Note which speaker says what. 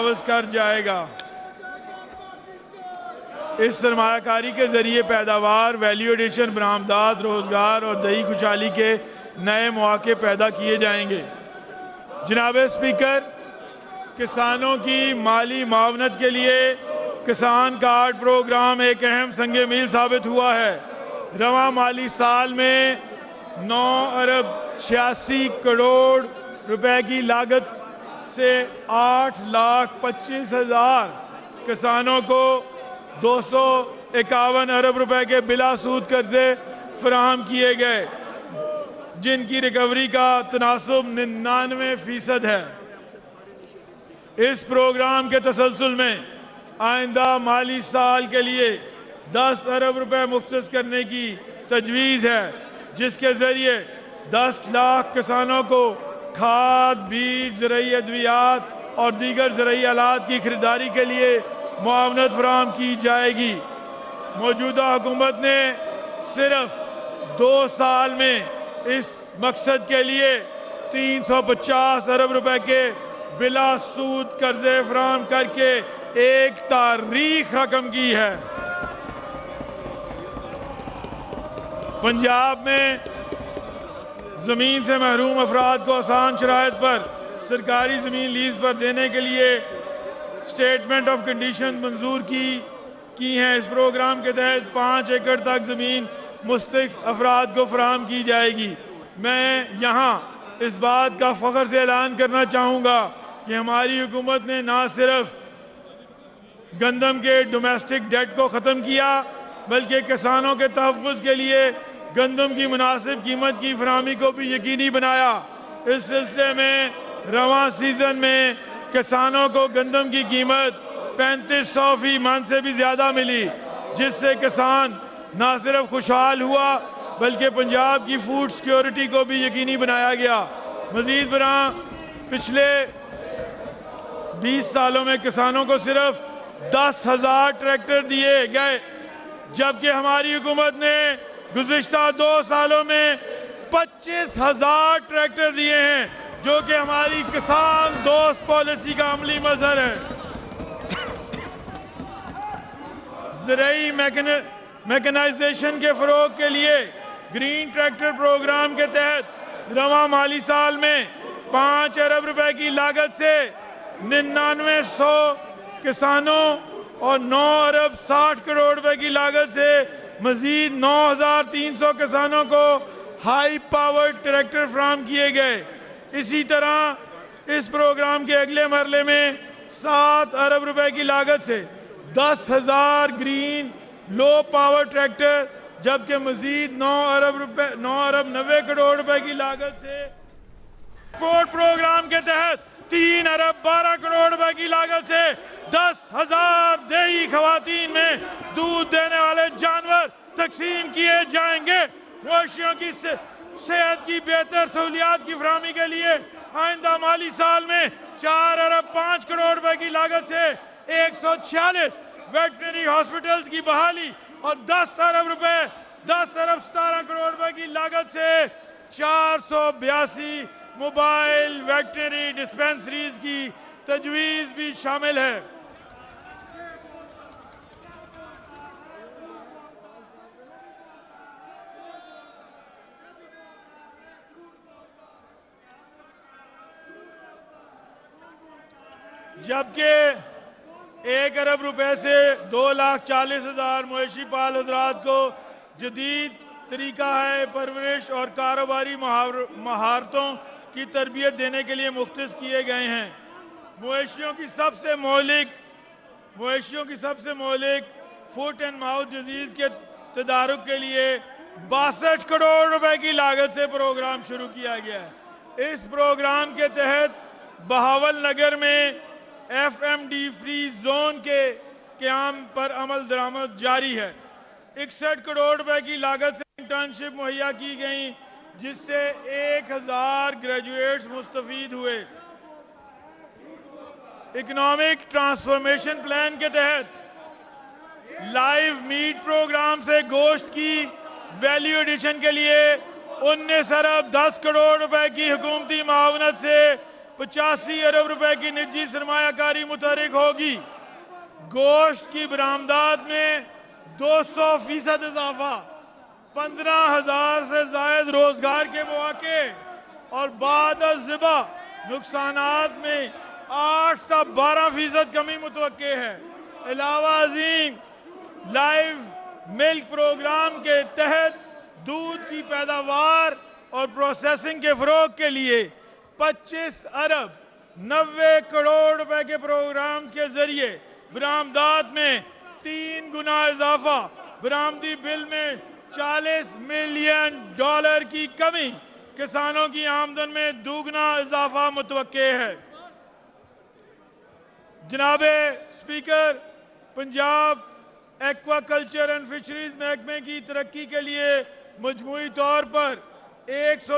Speaker 1: तजावुज़ कर जाएगा। इस सरमायाकारी के ज़रिए पैदावार, वैल्यू एडिशन, बरामदात, रोज़गार और दही खुशहाली के नए मौके पैदा किए जाएंगे। जनाब स्पीकर, किसानों की माली मावनत के लिए किसान कार्ड प्रोग्राम एक अहम संग मील साबित हुआ है। रवां माली साल में 9 अरब 86 करोड़ रुपए की लागत से 8,25,000 किसानों को 251 अरब रुपए के बिला सूद कर्जे फराहम किए गए, जिनकी रिकवरी का तनासुब 99% है। इस प्रोग्राम के तसलसल में आइंदा माली साल के लिए 10 अरब रुपए मुख्तस करने की तजवीज़ है, जिसके ज़रिए 10 लाख किसानों को खाद, बीज, ज़रई अद्वियात और दीगर ज़रई आलात की खरीदारी के लिए मुआवनत फराहम की जाएगी। मौजूदा हुकूमत ने सिर्फ 2 साल में इस मकसद के लिए 350 अरब रुपए के बिला सूद कर्जे फराहम करके एक तारीख रकम की है। पंजाब में ज़मीन से महरूम अफराद को आसान शराइत पर सरकारी ज़मीन लीज पर देने के लिए स्टेटमेंट ऑफ कंडीशन मंजूर की हैं। इस प्रोग्राम के तहत 5 एकड़ तक ज़मीन मुस्तहिक़ अफराद को फराहम की जाएगी। मैं यहाँ इस बात का फ़ख्र से ऐलान करना चाहूँगा कि हमारी हुकूमत ने ना सिर्फ गंदम के डोमेस्टिक डेट को ख़त्म किया, बल्कि किसानों के तहफ़्फ़ुज़ के लिए गंदम की मुनासिब कीमत की फराहमी को भी यकीनी बनाया। इस सिलसिले में रवां सीज़न में किसानों को गंदम की कीमत 3500 फी मन से भी ज़्यादा मिली, जिससे किसान ना सिर्फ खुशहाल हुआ बल्कि पंजाब की फूड सिक्योरिटी को भी यकीनी बनाया गया। मज़ीद बरां पिछले 20 सालों में किसानों को सिर्फ 10,000 ट्रैक्टर दिए गए, जबकि हमारी हुकूमत ने गुज़िश्ता 2 सालों में 25,000 ट्रैक्टर दिए हैं, जो कि हमारी किसान दोस्त पॉलिसी का अमली मज़हर है। ज़रई मैकेनाइजेशन के फ़रोग के लिए ग्रीन ट्रैक्टर प्रोग्राम के तहत रवां माली साल में 5 अरब रुपए की लागत से 9900 किसानों और 9 अरब 60 करोड़ रुपए की लागत से मजीद 9,300 किसानों को हाई पावर ट्रैक्टर फराहम किए गए। इसी तरह इस प्रोग्राम के अगले मरले में 7 अरब रुपए की लागत से 10,000 ग्रीन लो पावर ट्रैक्टर, जबकि मजीद 9 अरब 90 करोड़ रुपए की लागत से एक्सपोर्ट प्रोग्राम के तहत 3 अरब 12 करोड़ रुपए की लागत से 10,000 देही खवातीन में दूध देने वाले जानवर तकसीम किए जाएंगे। मवेशियों की सेहत की बेहतर सहूलियात की फराहमी के लिए आइंदा माली साल में 4 अरब 5 करोड़ रुपए की लागत से 146 वेटनरी हॉस्पिटल्स की बहाली और 10 अरब 17 करोड़ रुपए की लागत से 482 मोबाइल वेटनरी डिस्पेंसरीज की तजवीज़ भी शामिल है। जबकि 1 अरब रुपए से 2,40,000 मवेशी पाल हजरात को जदीद तरीका है परवरिश और कारोबारी महारतों की तरबियत देने के लिए मुख्तस किए गए हैं। मवेशियों की सबसे मौलिक फुट एंड माउथ डिजीज के तदारुक के लिए 62 करोड़ रुपए की लागत से प्रोग्राम शुरू किया गया है। इस प्रोग्राम के तहत बहावल नगर में FMD फ्री जोन के क़याम पर अमल दरामद जारी है। 61 करोड़ रुपए की लागत से इंटर्नशिप मुहैया की गई, जिससे 1000 ग्रेजुएट्स मुस्तफीद हुए। इकोनॉमिक ट्रांसफॉर्मेशन प्लान के तहत लाइव मीट प्रोग्राम से गोश्त की वैल्यू एडिशन के लिए 19 अरब 10 करोड़ रुपए की हुकूमती मावनत से 85 अरब रुपए की निजी सरमायाकारी मुतहरिक होगी। गोश्त की बरामदात में 200% इजाफा, 15,000 से जायद रोजगार के मौके और बाद ज़िबा नुकसानात में 8 से 12% कमी मुतवक्के है। अलावा अजीम लाइव मिल्क प्रोग्राम के तहत दूध की पैदावार और प्रोसेसिंग के फरोग के लिए 25 अरब 90 करोड़ रुपए के प्रोग्राम के जरिए बरामदात में 3 गुना इजाफा, बरामदी बिल में $40 मिलियन की कमी, किसानों की आमदन में दुगना इजाफा मुतवक्के है। जनाबे speaker, Punjab aquaculture and fisheries महकमे की तरक्की के लिए मजमूई तौर पर 100